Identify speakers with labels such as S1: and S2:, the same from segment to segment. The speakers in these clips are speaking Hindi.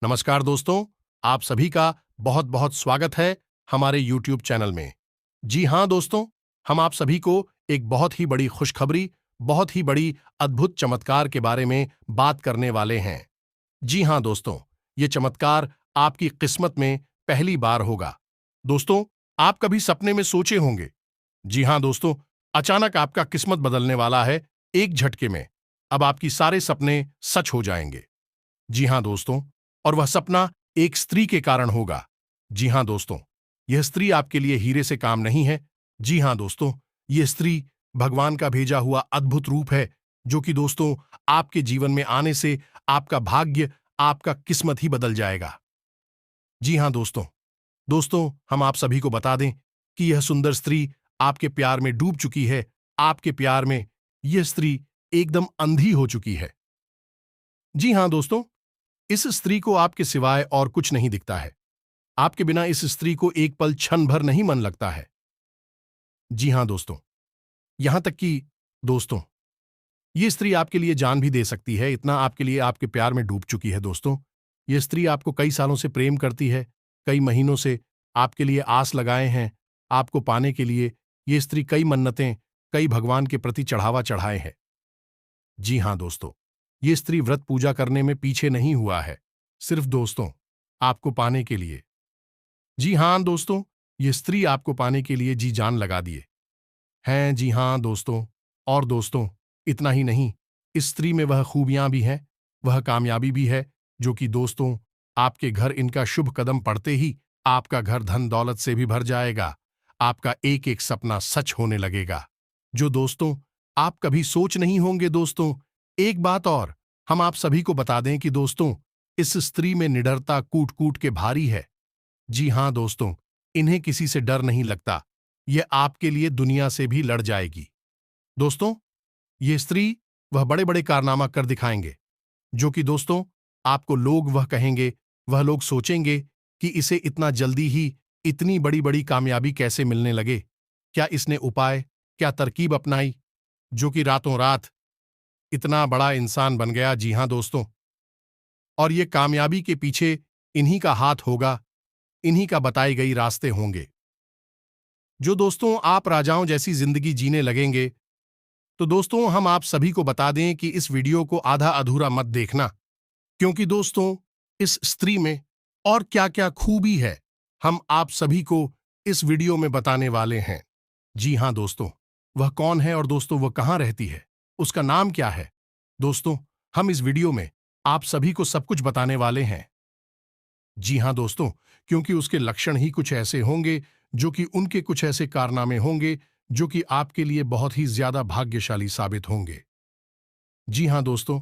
S1: नमस्कार दोस्तों, आप सभी का बहुत बहुत स्वागत है हमारे YouTube चैनल में। जी हाँ दोस्तों, हम आप सभी को एक बहुत ही बड़ी खुशखबरी, बहुत ही बड़ी अद्भुत चमत्कार के बारे में बात करने वाले हैं। जी हाँ दोस्तों, ये चमत्कार आपकी किस्मत में पहली बार होगा। दोस्तों, आप कभी सपने में सोचे होंगे, जी हाँ दोस्तों, अचानक आपका किस्मत बदलने वाला है एक झटके में। अब आपकी सारे सपने सच हो जाएंगे। जी हाँ दोस्तों, और वह सपना एक स्त्री के कारण होगा। जी हाँ दोस्तों, यह स्त्री आपके लिए हीरे से काम नहीं है। जी हाँ दोस्तों, यह स्त्री भगवान का भेजा हुआ अद्भुत रूप है, जो कि दोस्तों आपके जीवन में आने से आपका भाग्य, आपका किस्मत ही बदल जाएगा। जी हाँ दोस्तों, हम आप सभी को बता दें कि यह सुंदर स्त्री आपके प्यार में डूब चुकी है। आपके प्यार में यह स्त्री एकदम अंधी हो चुकी है। जी हाँ दोस्तों, इस स्त्री को आपके सिवाय और कुछ नहीं दिखता है। आपके बिना इस स्त्री को एक पल क्षण भर नहीं मन लगता है। जी हाँ दोस्तों, यहां तक कि दोस्तों, ये स्त्री आपके लिए जान भी दे सकती है, इतना आपके लिए आपके प्यार में डूब चुकी है। दोस्तों, ये स्त्री आपको कई सालों से प्रेम करती है, कई महीनों से आपके लिए आस लगाए हैं। आपको पाने के लिए ये स्त्री कई मन्नतें, कई भगवान के प्रति चढ़ावा चढ़ाए हैं। जी हाँ दोस्तों, ये स्त्री व्रत पूजा करने में पीछे नहीं हुआ है, सिर्फ दोस्तों आपको पाने के लिए। जी हाँ दोस्तों, ये स्त्री आपको पाने के लिए जी जान लगा दिए हैं। जी हाँ दोस्तों, और दोस्तों इतना ही नहीं, इस स्त्री में वह खूबियां भी हैं, वह कामयाबी भी है, जो कि दोस्तों आपके घर इनका शुभ कदम पड़ते ही आपका घर धन दौलत से भी भर जाएगा। आपका एक एक सपना सच होने लगेगा, जो दोस्तों आप कभी सोच नहीं होंगे। दोस्तों, एक बात और हम आप सभी को बता दें कि दोस्तों इस स्त्री में निडरता कूट कूट के भारी है। जी हाँ दोस्तों, इन्हें किसी से डर नहीं लगता। ये आपके लिए दुनिया से भी लड़ जाएगी। दोस्तों, ये स्त्री वह बड़े बड़े कारनामा कर दिखाएंगे, जो कि दोस्तों आपको लोग वह कहेंगे, वह लोग सोचेंगे कि इसे इतना जल्दी ही इतनी बड़ी बड़ी कामयाबी कैसे मिलने लगे। क्या इसने उपाय, क्या तरकीब अपनाई, जो कि रातों रात इतना बड़ा इंसान बन गया। जी हाँ दोस्तों, और ये कामयाबी के पीछे इन्हीं का हाथ होगा, इन्हीं का बताई गई रास्ते होंगे। जो दोस्तों आप राजाओं जैसी जिंदगी जीने लगेंगे। तो दोस्तों हम आप सभी को बता दें कि इस वीडियो को आधा अधूरा मत देखना, क्योंकि दोस्तों इस स्त्री में और क्या क्या खूबी है, हम आप सभी को इस वीडियो में बताने वाले हैं। जी हाँ दोस्तों, वह कौन है और दोस्तों वह कहाँ रहती है, उसका नाम क्या है। दोस्तों, हम इस वीडियो में आप सभी को सब कुछ बताने वाले हैं। जी हाँ दोस्तों, क्योंकि उसके लक्षण ही कुछ ऐसे होंगे, जो कि उनके कुछ ऐसे कारनामे होंगे, जो कि आपके लिए बहुत ही ज्यादा भाग्यशाली साबित होंगे। जी हाँ दोस्तों,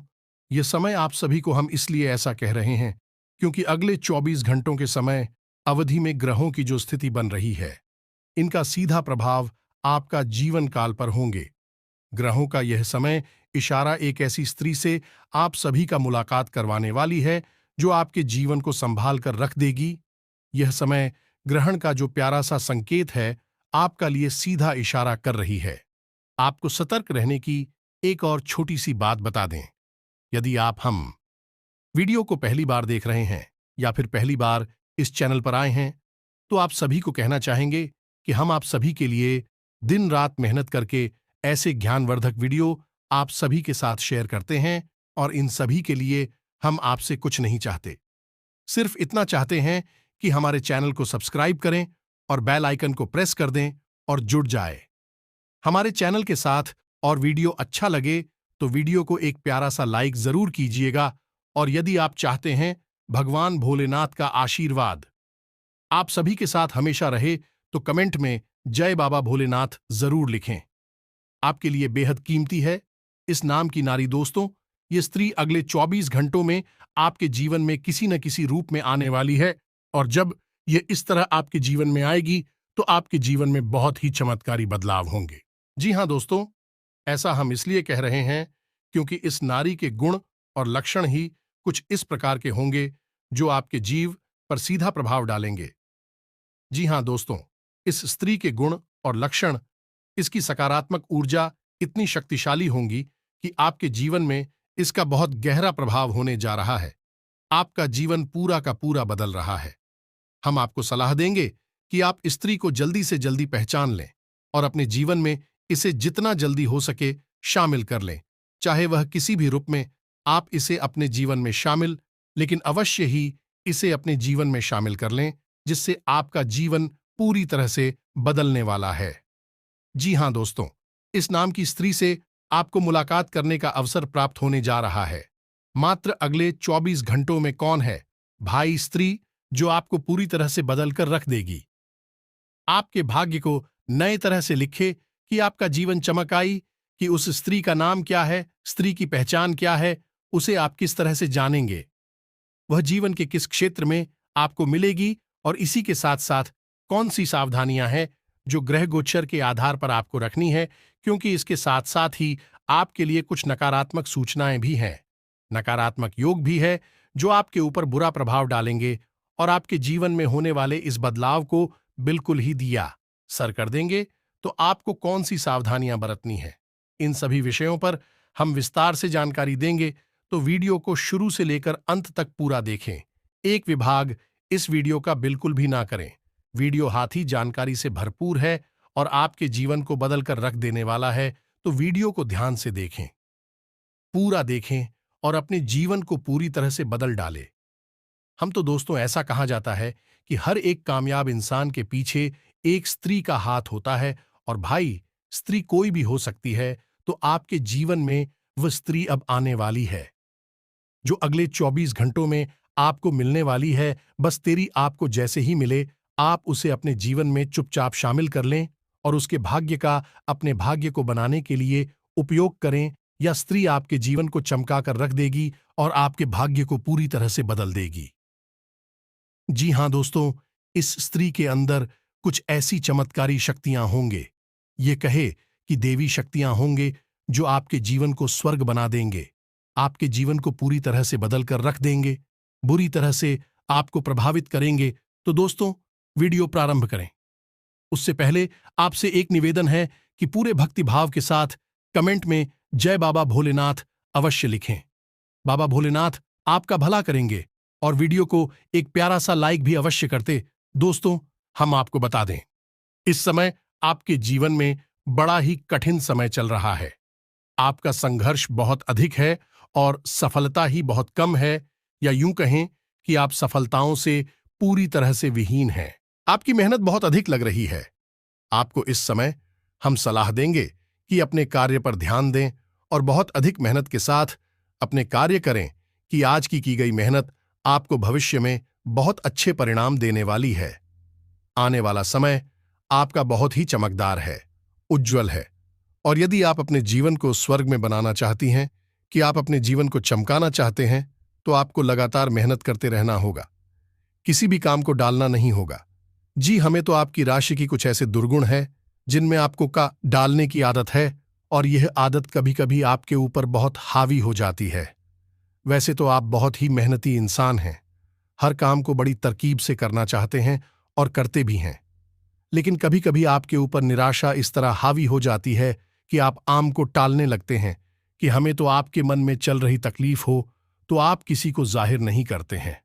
S1: ये समय आप सभी को हम इसलिए ऐसा कह रहे हैं, क्योंकि अगले 24 घंटों के समय अवधि में ग्रहों की जो स्थिति बन रही है, इनका सीधा प्रभाव आपका जीवन काल पर होंगे। ग्रहों का यह समय इशारा एक ऐसी स्त्री से आप सभी का मुलाकात करवाने वाली है, जो आपके जीवन को संभाल कर रख देगी। यह समय ग्रहण का जो प्यारा सा संकेत है, आपका लिए सीधा इशारा कर रही है। आपको सतर्क रहने की एक और छोटी सी बात बता दें। यदि आप हम वीडियो को पहली बार देख रहे हैं या फिर पहली बार इस चैनल पर आए हैं, तो आप सभी को कहना चाहेंगे कि हम आप सभी के लिए दिन रात मेहनत करके ऐसे ज्ञानवर्धक वीडियो आप सभी के साथ शेयर करते हैं, और इन सभी के लिए हम आपसे कुछ नहीं चाहते, सिर्फ इतना चाहते हैं कि हमारे चैनल को सब्सक्राइब करें और बेल आइकन को प्रेस कर दें और जुड़ जाए हमारे चैनल के साथ। और वीडियो अच्छा लगे तो वीडियो को एक प्यारा सा लाइक जरूर कीजिएगा। और यदि आप चाहते हैं भगवान भोलेनाथ का आशीर्वाद आप सभी के साथ हमेशा रहे, तो कमेंट में जय बाबा भोलेनाथ जरूर लिखें। आपके लिए बेहद कीमती है इस नाम की नारी। दोस्तों, ये स्त्री अगले 24 घंटों में आपके जीवन में किसी न किसी रूप में आने वाली है, और जब ये इस तरह आपके जीवन में आएगी, तो आपके जीवन में बहुत ही चमत्कारी बदलाव होंगे। जी हाँ दोस्तों, ऐसा हम इसलिए कह रहे हैं, क्योंकि इस नारी के गुण और लक्षण ही कुछ इस प्रकार के होंगे, जो आपके जीव पर सीधा प्रभाव डालेंगे। जी हाँ दोस्तों, इस स्त्री के गुण और लक्षण, इसकी सकारात्मक ऊर्जा इतनी शक्तिशाली होंगी कि आपके जीवन में इसका बहुत गहरा प्रभाव होने जा रहा है। आपका जीवन पूरा का पूरा बदल रहा है। हम आपको सलाह देंगे कि आप स्त्री को जल्दी से जल्दी पहचान लें और अपने जीवन में इसे जितना जल्दी हो सके शामिल कर लें। चाहे वह किसी भी रूप में, आप इसे अपने जीवन में शामिल, लेकिन अवश्य ही इसे अपने जीवन में शामिल कर लें, जिससे आपका जीवन पूरी तरह से बदलने वाला है। जी हां दोस्तों, इस नाम की स्त्री से आपको मुलाकात करने का अवसर प्राप्त होने जा रहा है। मात्र अगले 24 घंटों में कौन है भाई स्त्री जो आपको पूरी तरह से बदलकर रख देगी। आपके भाग्य को नए तरह से लिखे कि आपका जीवन चमक आई। कि उस स्त्री का नाम क्या है, स्त्री की पहचान क्या है, उसे आप किस तरह से जानेंगे, वह जीवन के किस क्षेत्र में आपको मिलेगी, और इसी के साथ साथ कौन सी सावधानियां हैं जो ग्रह गोचर के आधार पर आपको रखनी है, क्योंकि इसके साथ साथ ही आपके लिए कुछ नकारात्मक सूचनाएं भी हैं। नकारात्मक योग भी है जो आपके ऊपर बुरा प्रभाव डालेंगे और आपके जीवन में होने वाले इस बदलाव को बिल्कुल ही दिया सर कर देंगे। तो आपको कौन सी सावधानियां बरतनी है, इन सभी विषयों पर हम विस्तार से जानकारी देंगे। तो वीडियो को शुरू से लेकर अंत तक पूरा देखें। एक विभाग इस वीडियो का बिल्कुल भी ना करें। वीडियो हाथी जानकारी से भरपूर है और आपके जीवन को बदल कर रख देने वाला है। तो वीडियो को ध्यान से देखें, पूरा देखें और अपने जीवन को पूरी तरह से बदल डालें। हम तो दोस्तों, ऐसा कहा जाता है कि हर एक कामयाब इंसान के पीछे एक स्त्री का हाथ होता है। और भाई, स्त्री कोई भी हो सकती है। तो आपके जीवन में वह स्त्री अब आने वाली है जो अगले 24 घंटों में आपको मिलने वाली है। बस तेरी आपको जैसे ही मिले, आप उसे अपने जीवन में चुपचाप शामिल कर लें और उसके भाग्य का अपने भाग्य को बनाने के लिए उपयोग करें। या स्त्री आपके जीवन को चमका कर रख देगी और आपके भाग्य को पूरी तरह से बदल देगी। जी हां दोस्तों, इस स्त्री के अंदर कुछ ऐसी चमत्कारी शक्तियां होंगे, ये कहे कि देवी शक्तियां होंगे जो आपके जीवन को स्वर्ग बना देंगे, आपके जीवन को पूरी तरह से बदल कर रख देंगे, बुरी तरह से आपको प्रभावित करेंगे। तो दोस्तों, वीडियो प्रारंभ करें उससे पहले आपसे एक निवेदन है कि पूरे भक्तिभाव के साथ कमेंट में जय बाबा भोलेनाथ अवश्य लिखें। बाबा भोलेनाथ आपका भला करेंगे। और वीडियो को एक प्यारा सा लाइक भी अवश्य करते। दोस्तों, हम आपको बता दें, इस समय आपके जीवन में बड़ा ही कठिन समय चल रहा है। आपका संघर्ष बहुत अधिक है और सफलता ही बहुत कम है, या यूं कहें कि आप सफलताओं से पूरी तरह से विहीन हैं। आपकी मेहनत बहुत अधिक लग रही है। आपको इस समय हम सलाह देंगे कि अपने कार्य पर ध्यान दें और बहुत अधिक मेहनत के साथ अपने कार्य करें, कि आज की गई मेहनत आपको भविष्य में बहुत अच्छे परिणाम देने वाली है। आने वाला समय आपका बहुत ही चमकदार है, उज्जवल है। और यदि आप अपने जीवन को स्वर्ग में बनाना चाहती हैं, कि आप अपने जीवन को चमकाना चाहते हैं, तो आपको लगातार मेहनत करते रहना होगा, किसी भी काम को डालना नहीं होगा। जी, हमें तो आपकी राशि की कुछ ऐसे दुर्गुण है जिनमें आपको का डालने की आदत है, और यह आदत कभी कभी आपके ऊपर बहुत हावी हो जाती है। वैसे तो आप बहुत ही मेहनती इंसान हैं, हर काम को बड़ी तरकीब से करना चाहते हैं और करते भी हैं, लेकिन कभी कभी आपके ऊपर निराशा इस तरह हावी हो जाती है कि आप आम को टालने लगते हैं। कि हमें तो आपके मन में चल रही तकलीफ हो तो आप किसी को जाहिर नहीं करते हैं।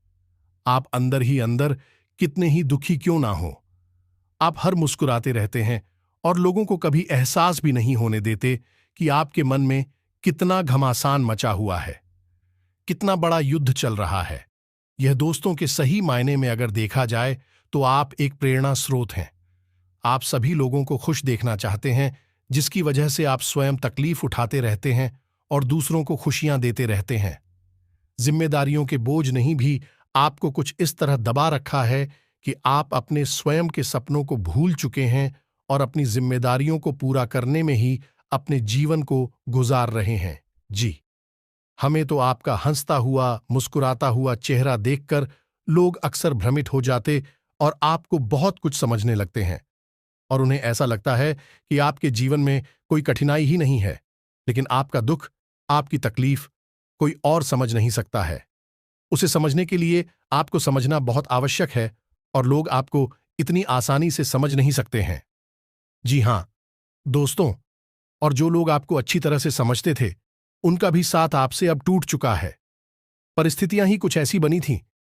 S1: आप अंदर ही अंदर कितने ही दुखी क्यों ना हो, आप हर मुस्कुराते रहते हैं और लोगों को कभी एहसास भी नहीं होने देते कि आपके मन में कितना घमासान मचा हुआ है, कितना बड़ा युद्ध चल रहा है। यह दोस्तों के सही मायने में अगर देखा जाए तो आप एक प्रेरणा स्रोत हैं। आप सभी लोगों को खुश देखना चाहते हैं, जिसकी वजह से आप स्वयं तकलीफ उठाते रहते हैं और दूसरों को खुशियां देते रहते हैं। जिम्मेदारियों के बोझ नहीं भी आपको कुछ इस तरह दबा रखा है कि आप अपने स्वयं के सपनों को भूल चुके हैं और अपनी जिम्मेदारियों को पूरा करने में ही अपने जीवन को गुजार रहे हैं। जी, हमें तो आपका हंसता हुआ, मुस्कुराता हुआ चेहरा देखकर लोग अक्सर भ्रमित हो जाते और आपको बहुत कुछ समझने लगते हैं, और उन्हें ऐसा लगता है कि आपके जीवन में कोई कठिनाई ही नहीं है। लेकिन आपका दुख, आपकी तकलीफ कोई और समझ नहीं सकता है। उसे समझने के लिए आपको समझना बहुत आवश्यक है, और लोग आपको इतनी आसानी से समझ नहीं सकते हैं। जी हां दोस्तों, और जो लोग आपको अच्छी तरह से समझते थे, उनका भी साथ आपसे अब टूट चुका है। परिस्थितियां ही कुछ ऐसी बनी थीं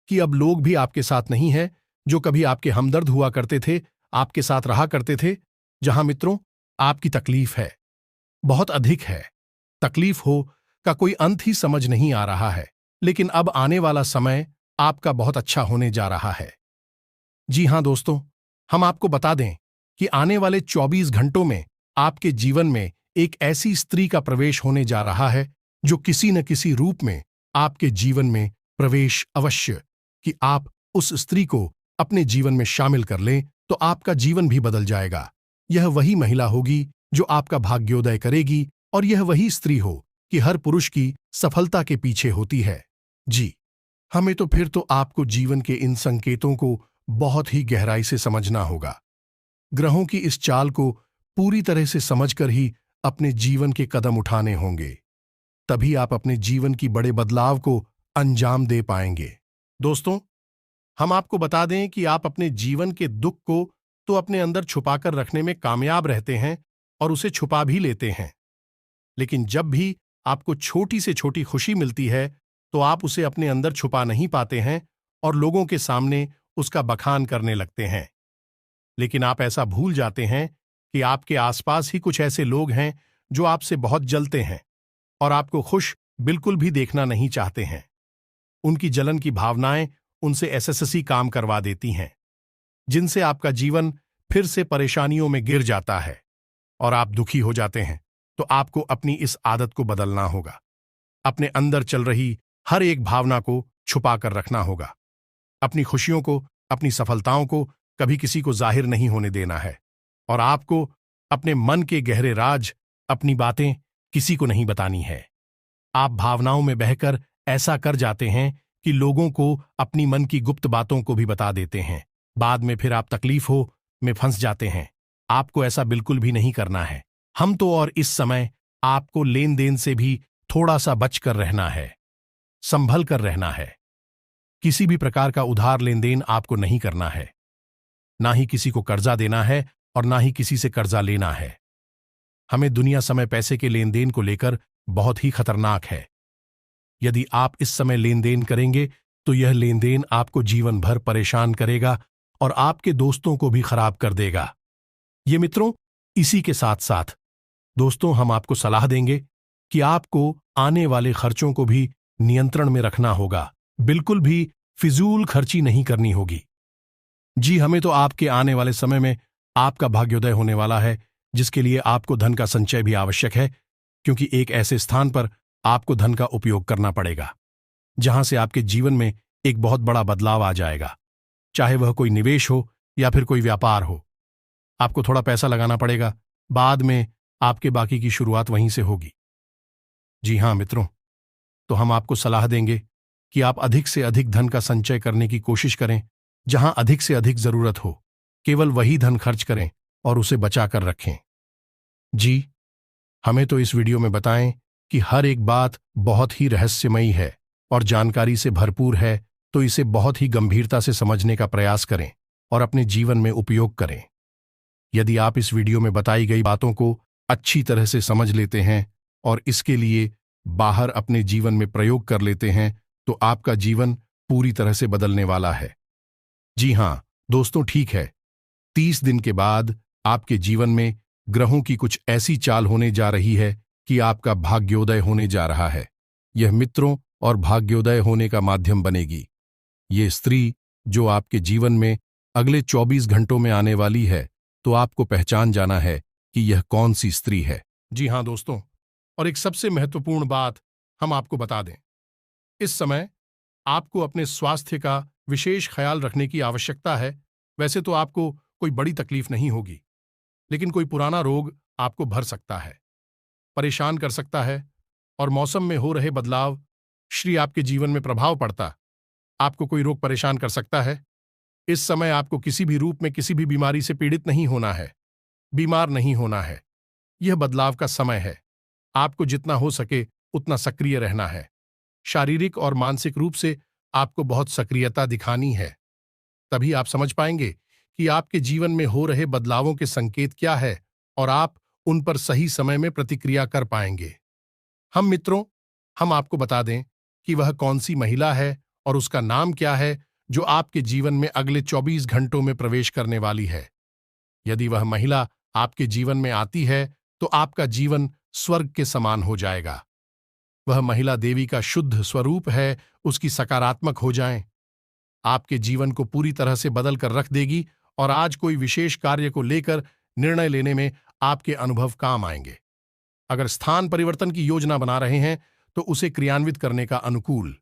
S1: कि अब लोग भी आपके साथ नहीं हैं, जो कभी आपके हमदर्द हुआ करते थे, आपके साथ रहा करते थे। जहां मित्रों, आपकी तकलीफ है, बहुत अधिक है। तकलीफ हो का कोई अंत ही समझ नहीं आ रहा है। लेकिन अब आने वाला समय आपका बहुत अच्छा होने जा रहा है। जी हां दोस्तों, हम आपको बता दें कि आने वाले 24 घंटों में आपके जीवन में एक ऐसी स्त्री का प्रवेश होने जा रहा है जो किसी न किसी रूप में आपके जीवन में प्रवेश अवश्य, कि आप उस स्त्री को अपने जीवन में शामिल कर लें तो आपका जीवन भी बदल जाएगा। यह वही महिला होगी जो आपका भाग्योदय करेगी, और यह वही स्त्री हो कि हर पुरुष की सफलता के पीछे होती है। जी, हमें तो फिर तो आपको जीवन के इन संकेतों को बहुत ही गहराई से समझना होगा। ग्रहों की इस चाल को पूरी तरह से समझकर ही अपने जीवन के कदम उठाने होंगे। तभी आप अपने जीवन की बड़े बदलाव को अंजाम दे पाएंगे। दोस्तों, हम आपको बता दें कि आप अपने जीवन के दुख को तो अपने अंदर छुपाकर रखने में कामयाब रहते हैं और उसे छुपा भी लेते हैं। लेकिन जब भी आपको छोटी से छोटी खुशी मिलती है तो आप उसे अपने अंदर छुपा नहीं पाते हैं और लोगों के सामने उसका बखान करने लगते हैं। लेकिन आप ऐसा भूल जाते हैं कि आपके आसपास ही कुछ ऐसे लोग हैं जो आपसे बहुत जलते हैं और आपको खुश बिल्कुल भी देखना नहीं चाहते हैं। उनकी जलन की भावनाएं उनसे ऐसे काम करवा देती हैं जिनसे आपका जीवन फिर से परेशानियों में गिर जाता है और आप दुखी हो जाते हैं। तो आपको अपनी इस आदत को बदलना होगा। अपने अंदर चल रही हर एक भावना को छुपा कर रखना होगा। अपनी खुशियों को, अपनी सफलताओं को कभी किसी को जाहिर नहीं होने देना है और आपको अपने मन के गहरे राज, अपनी बातें किसी को नहीं बतानी है। आप भावनाओं में बहकर ऐसा कर जाते हैं कि लोगों को अपनी मन की गुप्त बातों को भी बता देते हैं। बाद में फिर आप तकलीफ हो में फंस जाते हैं। आपको ऐसा बिल्कुल भी नहीं करना है। हम तो और इस समय आपको लेन देन से भी थोड़ा सा बच कर रहना है, संभल कर रहना है। किसी भी प्रकार का उधार लेन देन आपको नहीं करना है, ना ही किसी को कर्जा देना है और ना ही किसी से कर्जा लेना है। हमें दुनिया समय पैसे के लेन देन को लेकर बहुत ही खतरनाक है। यदि आप इस समय लेन देन करेंगे तो यह लेन देन आपको जीवन भर परेशान करेगा और आपके दोस्तों को भी खराब कर देगा। ये मित्रों, इसी के साथ साथ दोस्तों, हम आपको सलाह देंगे कि आपको आने वाले खर्चों को भी नियंत्रण में रखना होगा। बिल्कुल भी फिजूल खर्ची नहीं करनी होगी। जी, हमें तो आपके आने वाले समय में आपका भाग्योदय होने वाला है, जिसके लिए आपको धन का संचय भी आवश्यक है, क्योंकि एक ऐसे स्थान पर आपको धन का उपयोग करना पड़ेगा जहां से आपके जीवन में एक बहुत बड़ा बदलाव आ जाएगा। चाहे वह कोई निवेश हो या फिर कोई व्यापार हो, आपको थोड़ा पैसा लगाना पड़ेगा। बाद में आपके बाकी की शुरुआत वहीं से होगी। जी हां मित्रों, तो हम आपको सलाह देंगे कि आप अधिक से अधिक धन का संचय करने की कोशिश करें। जहां अधिक से अधिक जरूरत हो, केवल वही धन खर्च करें और उसे बचा कर रखें। जी, हमें तो इस वीडियो में बताएं कि हर एक बात बहुत ही रहस्यमयी है और जानकारी से भरपूर है, तो इसे बहुत ही गंभीरता से समझने का प्रयास करें और अपने जीवन में उपयोग करें। यदि आप इस वीडियो में बताई गई बातों को अच्छी तरह से समझ लेते हैं और इसके लिए बाहर अपने जीवन में प्रयोग कर लेते हैं, तो आपका जीवन पूरी तरह से बदलने वाला है। जी हां दोस्तों, ठीक है, 30 दिन के बाद आपके जीवन में ग्रहों की कुछ ऐसी चाल होने जा रही है कि आपका भाग्योदय होने जा रहा है। यह मित्रों और भाग्योदय होने का माध्यम बनेगी। ये स्त्री जो आपके जीवन में अगले 24 घंटों में आने वाली है, तो आपको पहचान जाना है कि यह कौन सी स्त्री है। जी हां दोस्तों, और एक सबसे महत्वपूर्ण बात हम आपको बता दें, इस समय आपको अपने स्वास्थ्य का विशेष ख्याल रखने की आवश्यकता है। वैसे तो आपको कोई बड़ी तकलीफ नहीं होगी, लेकिन कोई पुराना रोग आपको भर सकता है, परेशान कर सकता है, और मौसम में हो रहे बदलाव श्री आपके जीवन में प्रभाव पड़ता आपको कोई रोग परेशान कर सकता है। इस समय आपको किसी भी रूप में किसी भी बीमारी से पीड़ित नहीं होना है, बीमार नहीं होना है। यह बदलाव का समय है। आपको जितना हो सके उतना सक्रिय रहना है। शारीरिक और मानसिक रूप से आपको बहुत सक्रियता दिखानी है। तभी आप समझ पाएंगे कि आपके जीवन में हो रहे बदलावों के संकेत क्या है और आप उन पर सही समय में प्रतिक्रिया कर पाएंगे। हम मित्रों, हम आपको बता दें कि वह कौन सी महिला है और उसका नाम क्या है जो आपके जीवन में अगले 24 घंटों में प्रवेश करने वाली है। यदि वह महिला आपके जीवन में आती है तो आपका जीवन स्वर्ग के समान हो जाएगा। वह महिला देवी का शुद्ध स्वरूप है, उसकी सकारात्मक हो जाएं, आपके जीवन को पूरी तरह से बदल कर रख देगी और आज कोई विशेष कार्य को लेकर निर्णय लेने में आपके अनुभव काम आएंगे। अगर स्थान परिवर्तन की योजना बना रहे हैं तो उसे क्रियान्वित करने का अनुकूल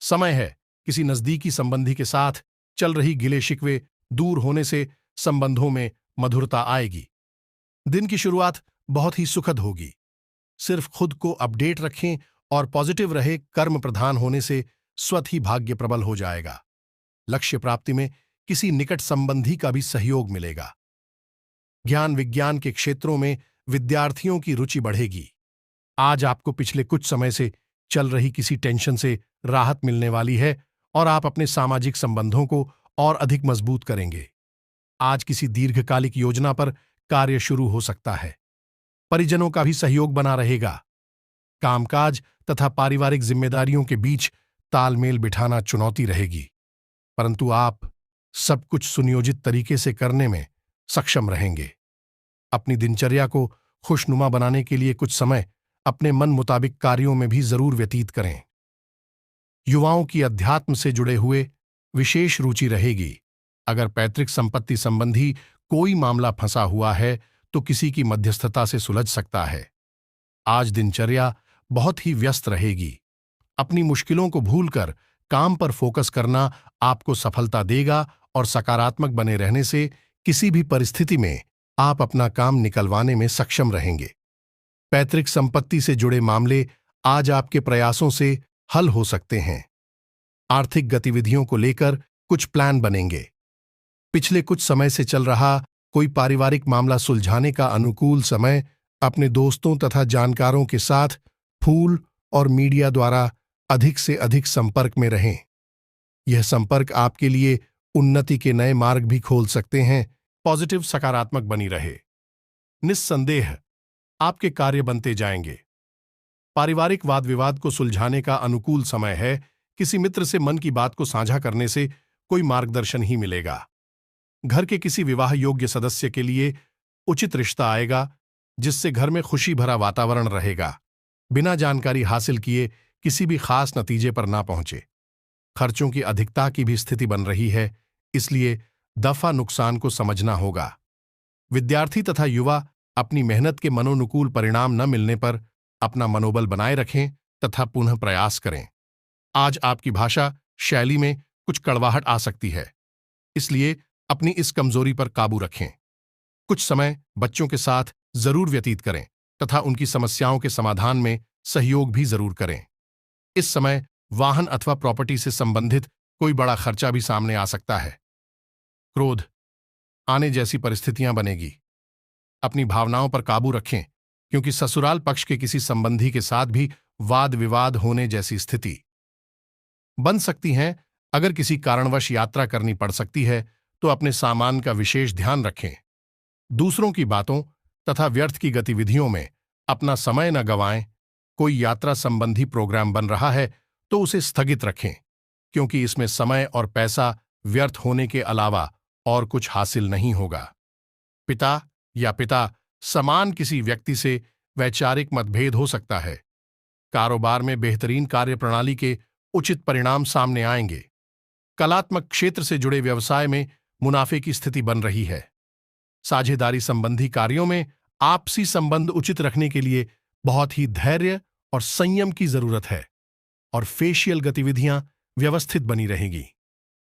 S1: समय है। किसी नजदीकी संबंधी के साथ चल रही गिले शिकवे दूर होने से संबंधों में मधुरता आएगी। दिन की शुरुआत बहुत ही सुखद होगी। सिर्फ खुद को अपडेट रखें और पॉजिटिव रहे। कर्म प्रधान होने से स्वतः ही भाग्य प्रबल हो जाएगा। लक्ष्य प्राप्ति में किसी निकट संबंधी का भी सहयोग मिलेगा। ज्ञान विज्ञान के क्षेत्रों में विद्यार्थियों की रुचि बढ़ेगी। आज आपको पिछले कुछ समय से चल रही किसी टेंशन से राहत मिलने वाली है और आप अपने सामाजिक संबंधों को और अधिक मजबूत करेंगे। आज किसी दीर्घकालिक योजना पर कार्य शुरू हो सकता है। परिजनों का भी सहयोग बना रहेगा। कामकाज तथा पारिवारिक जिम्मेदारियों के बीच तालमेल बिठाना चुनौती रहेगी, परंतु आप सब कुछ सुनियोजित तरीके से करने में सक्षम रहेंगे। अपनी दिनचर्या को खुशनुमा बनाने के लिए कुछ समय अपने मन मुताबिक कार्यों में भी जरूर व्यतीत करें। युवाओं की अध्यात्म से जुड़े हुए विशेष रुचि रहेगी। अगर पैतृक संपत्ति संबंधी कोई मामला फंसा हुआ है तो किसी की मध्यस्थता से सुलझ सकता है। आज दिनचर्या बहुत ही व्यस्त रहेगी। अपनी मुश्किलों को भूलकर काम पर फोकस करना आपको सफलता देगा और सकारात्मक बने रहने से किसी भी परिस्थिति में आप अपना काम निकलवाने में सक्षम रहेंगे। पैतृक संपत्ति से जुड़े मामले आज आपके प्रयासों से हल हो सकते हैं। आर्थिक गतिविधियों को लेकर कुछ प्लान बनेंगे। पिछले कुछ समय से चल रहा कोई पारिवारिक मामला सुलझाने का अनुकूल समय। अपने दोस्तों तथा जानकारों के साथ फूल और मीडिया द्वारा अधिक से अधिक संपर्क में रहें। यह संपर्क आपके लिए उन्नति के नए मार्ग भी खोल सकते हैं। पॉजिटिव सकारात्मक बनी रहे। निस्संदेह आपके कार्य बनते जाएंगे। पारिवारिक वाद विवाद को सुलझाने का अनुकूल समय है। किसी मित्र से मन की बात को साझा करने से कोई मार्गदर्शन ही मिलेगा। घर के किसी विवाह योग्य सदस्य के लिए उचित रिश्ता आएगा, जिससे घर में खुशी भरा वातावरण रहेगा। बिना जानकारी हासिल किए किसी भी खास नतीजे पर ना पहुंचे। खर्चों की अधिकता की भी स्थिति बन रही है, इसलिए दफा नुकसान को समझना होगा। विद्यार्थी तथा युवा अपनी मेहनत के मनोनुकूल परिणाम न मिलने पर अपना मनोबल बनाए रखें तथा पुनः प्रयास करें। आज आपकी भाषा शैली में कुछ कड़वाहट आ सकती है, इसलिए अपनी इस कमजोरी पर काबू रखें। कुछ समय बच्चों के साथ जरूर व्यतीत करें तथा उनकी समस्याओं के समाधान में सहयोग भी जरूर करें। इस समय वाहन अथवा प्रॉपर्टी से संबंधित कोई बड़ा खर्चा भी सामने आ सकता है। क्रोध आने जैसी परिस्थितियां बनेगी। अपनी भावनाओं पर काबू रखें, क्योंकि ससुराल पक्ष के किसी संबंधी के साथ भी वाद विवाद होने जैसी स्थिति बन सकती है। अगर किसी कारणवश यात्रा करनी पड़ सकती है तो अपने सामान का विशेष ध्यान रखें। दूसरों की बातों तथा व्यर्थ की गतिविधियों में अपना समय न गंवाएं। कोई यात्रा संबंधी प्रोग्राम बन रहा है तो उसे स्थगित रखें, क्योंकि इसमें समय और पैसा व्यर्थ होने के अलावा और कुछ हासिल नहीं होगा। पिता समान किसी व्यक्ति से वैचारिक मतभेद हो सकता है। कारोबार में बेहतरीन कार्यप्रणाली के उचित परिणाम सामने आएंगे। कलात्मक क्षेत्र से जुड़े व्यवसाय में मुनाफे की स्थिति बन रही है। साझेदारी संबंधी कार्यों में आपसी संबंध उचित रखने के लिए बहुत ही धैर्य और संयम की जरूरत है और फेशियल गतिविधियां व्यवस्थित बनी रहेंगी।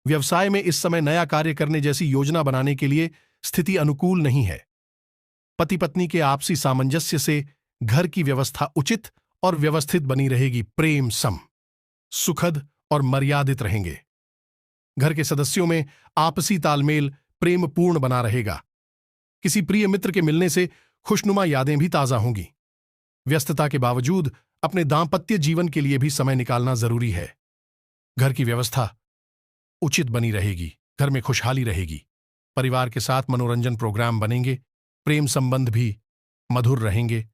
S1: व्यवसाय में इस समय नया कार्य करने जैसी योजना बनाने के लिए स्थिति अनुकूल नहीं है। पति पत्नी के आपसी सामंजस्य से घर की व्यवस्था उचित और व्यवस्थित बनी रहेगी। प्रेम सम, सुखद और मर्यादित रहेंगे। घर के सदस्यों में आपसी तालमेल प्रेमपूर्ण बना रहेगा। किसी प्रिय मित्र के मिलने से खुशनुमा यादें भी ताजा होंगी। व्यस्तता के बावजूद अपने दांपत्य जीवन के लिए भी समय निकालना जरूरी है। घर की व्यवस्था उचित बनी रहेगी। घर में खुशहाली रहेगी। परिवार के साथ मनोरंजन प्रोग्राम बनेंगे। प्रेम संबंध भी मधुर रहेंगे।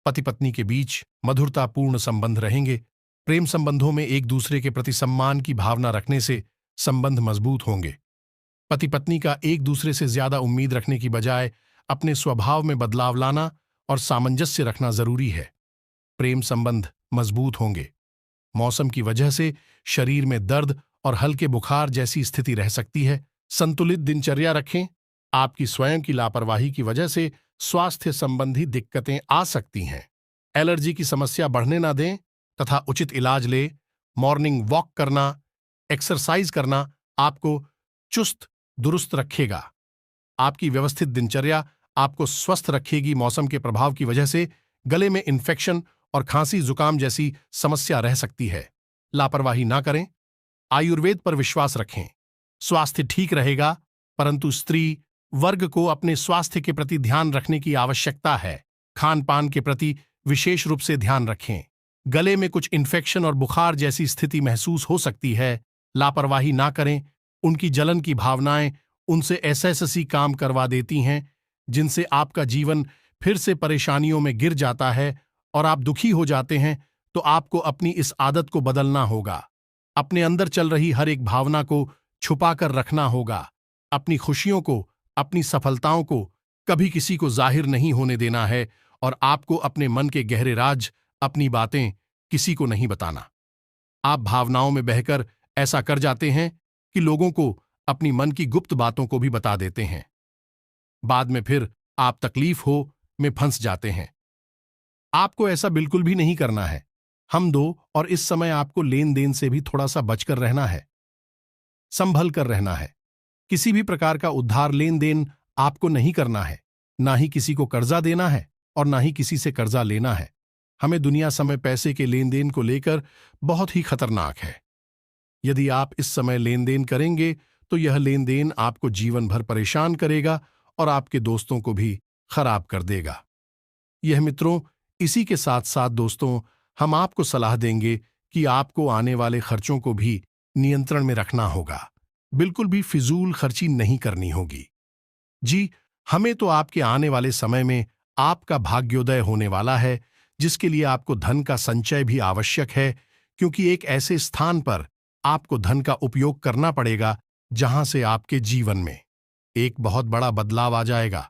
S1: पति पत्नी के बीच मधुरतापूर्ण संबंध रहेंगे। प्रेम संबंधों में एक दूसरे के प्रति सम्मान की भावना रखने से संबंध मजबूत होंगे। पति पत्नी का एक दूसरे से ज्यादा उम्मीद रखने की बजाय अपने स्वभाव में बदलाव लाना और सामंजस्य रखना जरूरी है। प्रेम संबंध मजबूत होंगे। मौसम की वजह से शरीर में दर्द और हल्के बुखार जैसी स्थिति रह सकती है। संतुलित दिनचर्या रखें। आपकी स्वयं की लापरवाही की वजह से स्वास्थ्य संबंधी दिक्कतें आ सकती हैं। एलर्जी की समस्या बढ़ने ना दें तथा उचित इलाज ले। मॉर्निंग वॉक करना, एक्सरसाइज करना आपको चुस्त दुरुस्त रखेगा। आपकी व्यवस्थित दिनचर्या आपको स्वस्थ रखेगी। मौसम के प्रभाव की वजह से गले में इन्फेक्शन और खांसी जुकाम जैसी समस्या रह सकती है। लापरवाही ना करें। आयुर्वेद पर विश्वास रखें। स्वास्थ्य ठीक रहेगा, परंतु स्त्री वर्ग को अपने स्वास्थ्य के प्रति ध्यान रखने की आवश्यकता है। खान पान के प्रति विशेष रूप से ध्यान रखें। गले में कुछ इन्फेक्शन और बुखार जैसी स्थिति महसूस हो सकती है। लापरवाही ना करें। उनकी जलन की भावनाएं उनसे ऐसे काम करवा देती हैं जिनसे आपका जीवन फिर से परेशानियों में गिर जाता है और आप दुखी हो जाते हैं। तो आपको अपनी इस आदत को बदलना होगा। अपने अंदर चल रही हर एक भावना को छुपाकर रखना होगा। अपनी खुशियों को, अपनी सफलताओं को कभी किसी को जाहिर नहीं होने देना है और आपको अपने मन के गहरे राज, अपनी बातें किसी को नहीं बताना। आप भावनाओं में बहकर ऐसा कर जाते हैं कि लोगों को अपनी मन की गुप्त बातों को भी बता देते हैं। बाद में फिर आप तकलीफ हो में फंस जाते हैं। आपको ऐसा बिल्कुल भी नहीं करना है। हम दो और इस समय आपको लेन देन से भी थोड़ा सा बचकर रहना है, संभल कर रहना है। किसी भी प्रकार का उधार लेन देन आपको नहीं करना है। ना ही किसी को कर्जा देना है और ना ही किसी से कर्जा लेना है। हमें दुनिया समय पैसे के लेन देन को लेकर बहुत ही खतरनाक है। यदि आप इस समय लेन देन करेंगे तो यह लेन देन आपको जीवन भर परेशान करेगा और आपके दोस्तों को भी खराब कर देगा। यह मित्रों, इसी के साथ साथ दोस्तों, हम आपको सलाह देंगे कि आपको आने वाले खर्चों को भी नियंत्रण में रखना होगा। बिल्कुल भी फिजूल खर्ची नहीं करनी होगी। जी, हमें तो आपके आने वाले समय में आपका भाग्योदय होने वाला है, जिसके लिए आपको धन का संचय भी आवश्यक है, क्योंकि एक ऐसे स्थान पर आपको धन का उपयोग करना पड़ेगा जहां से आपके जीवन में एक बहुत बड़ा बदलाव आ जाएगा।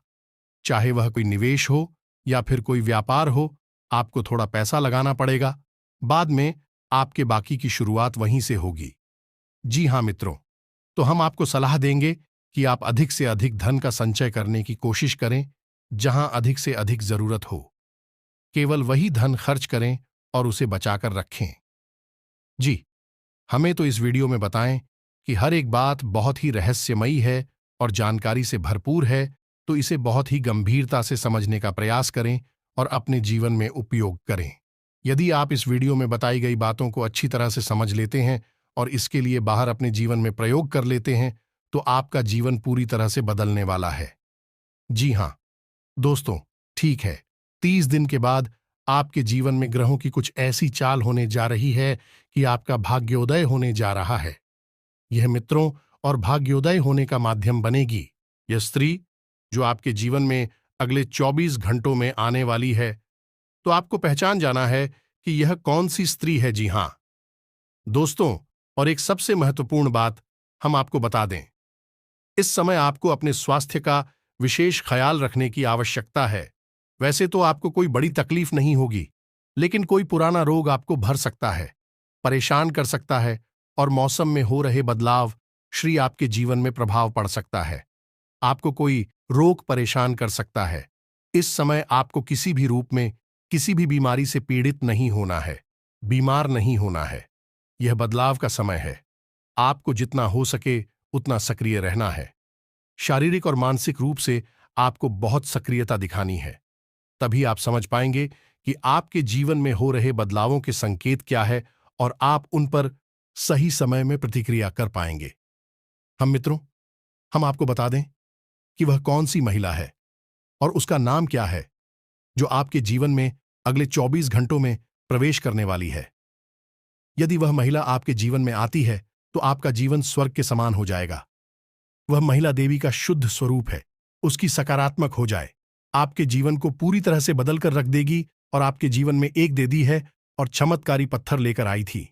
S1: चाहे वह कोई निवेश हो या फिर कोई व्यापार हो, आपको थोड़ा पैसा लगाना पड़ेगा। बाद में आपके बाकी की शुरुआत वहीं से होगी। जी हां मित्रों, तो हम आपको सलाह देंगे कि आप अधिक से अधिक धन का संचय करने की कोशिश करें जहां अधिक से अधिक जरूरत हो। केवल वही धन खर्च करें और उसे बचाकर रखें। जी, हमें तो इस वीडियो में बताएं कि हर एक बात बहुत ही रहस्यमयी है और जानकारी से भरपूर है, तो इसे बहुत ही गंभीरता से समझने का प्रयास करें और अपने जीवन में उपयोग करें। यदि आप इस वीडियो में बताई गई बातों को अच्छी तरह से समझ लेते हैं और इसके लिए बाहर अपने जीवन में प्रयोग कर लेते हैं, तो आपका जीवन पूरी तरह से बदलने वाला है। जी हां दोस्तों, ठीक है, 30 दिन के बाद आपके जीवन में ग्रहों की कुछ ऐसी चाल होने जा रही है कि आपका भाग्योदय होने जा रहा है। यह मित्रों और भाग्योदय होने का माध्यम बनेगी। यह स्त्री जो आपके जीवन में अगले 24 घंटों में आने वाली है, तो आपको पहचान जाना है कि यह कौन सी स्त्री है। जी हां दोस्तों, और एक सबसे महत्वपूर्ण बात हम आपको बता दें, इस समय आपको अपने स्वास्थ्य का विशेष ख्याल रखने की आवश्यकता है। वैसे तो आपको कोई बड़ी तकलीफ नहीं होगी, लेकिन कोई पुराना रोग आपको भर सकता है, परेशान कर सकता है और मौसम में हो रहे बदलाव श्री आपके जीवन में प्रभाव पड़ सकता है। आपको कोई रोग परेशान कर सकता है। इस समय आपको किसी भी रूप में किसी भी बीमारी से पीड़ित नहीं होना है, बीमार नहीं होना है। यह बदलाव का समय है। आपको जितना हो सके उतना सक्रिय रहना है। शारीरिक और मानसिक रूप से आपको बहुत सक्रियता दिखानी है। तभी आप समझ पाएंगे कि आपके जीवन में हो रहे बदलावों के संकेत क्या है और आप उन पर सही समय में प्रतिक्रिया कर पाएंगे। हम आपको बता दें कि वह कौन सी महिला है और उसका नाम क्या है जो आपके जीवन में अगले 24 घंटों में प्रवेश करने वाली है। यदि वह महिला आपके जीवन में आती है तो आपका जीवन स्वर्ग के समान हो जाएगा। वह महिला देवी का शुद्ध स्वरूप है। उसकी सकारात्मक हो जाए, आपके जीवन को पूरी तरह से बदल कर रख देगी और आपके जीवन में एक दे दी है और चमत्कारी पत्थर लेकर आई थी।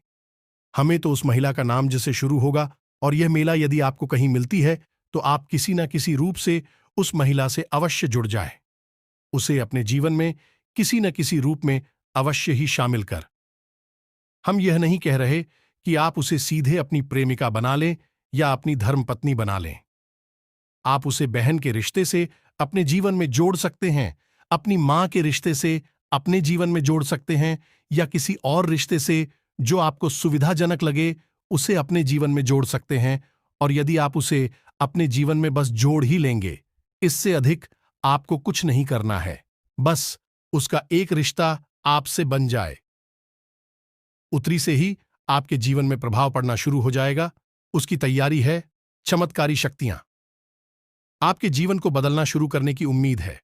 S1: हमें तो उस महिला का नाम जिससे शुरू होगा, और यह मेला यदि आपको कहीं मिलती है तो आप किसी न किसी रूप से उस महिला से अवश्य जुड़ जाए। उसे अपने जीवन में किसी न किसी रूप में अवश्य ही शामिल कर। हम यह नहीं कह रहे कि आप उसे सीधे अपनी प्रेमिका बना लें या अपनी धर्मपत्नी बना लें। आप उसे बहन के रिश्ते से अपने जीवन में जोड़ सकते हैं, अपनी मां के रिश्ते से अपने जीवन में जोड़ सकते हैं, या किसी और रिश्ते से जो आपको सुविधाजनक लगे उसे अपने जीवन में जोड़ सकते हैं। और यदि आप उसे अपने जीवन में बस जोड़ ही लेंगे, इससे अधिक आपको कुछ नहीं करना है। बस उसका एक रिश्ता आपसे बन जाए, उतरी से ही आपके जीवन में प्रभाव पड़ना शुरू हो जाएगा। उसकी तैयारी है चमत्कारी शक्तियां। आपके जीवन को बदलना शुरू करने की उम्मीद है।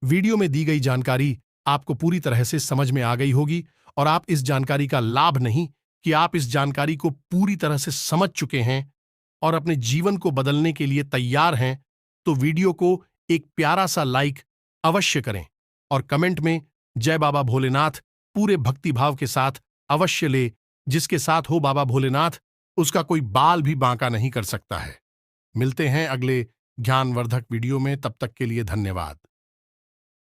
S1: वीडियो में दी गई जानकारी आपको पूरी तरह से समझ में आ गई होगी, और आप इस जानकारी का लाभ नहीं कि आप इस जानकारी को पूरी तरह से समझ चुके हैं और अपने जीवन को बदलने के लिए तैयार हैं, तो वीडियो को एक प्यारा सा लाइक अवश्य करें और कमेंट में जय बाबा भोलेनाथ पूरे भक्तिभाव के साथ अवश्य ले। जिसके साथ हो बाबा भोलेनाथ, उसका कोई बाल भी बांका नहीं कर सकता है। मिलते हैं अगले ज्ञानवर्धक वीडियो में, तब तक के लिए धन्यवाद।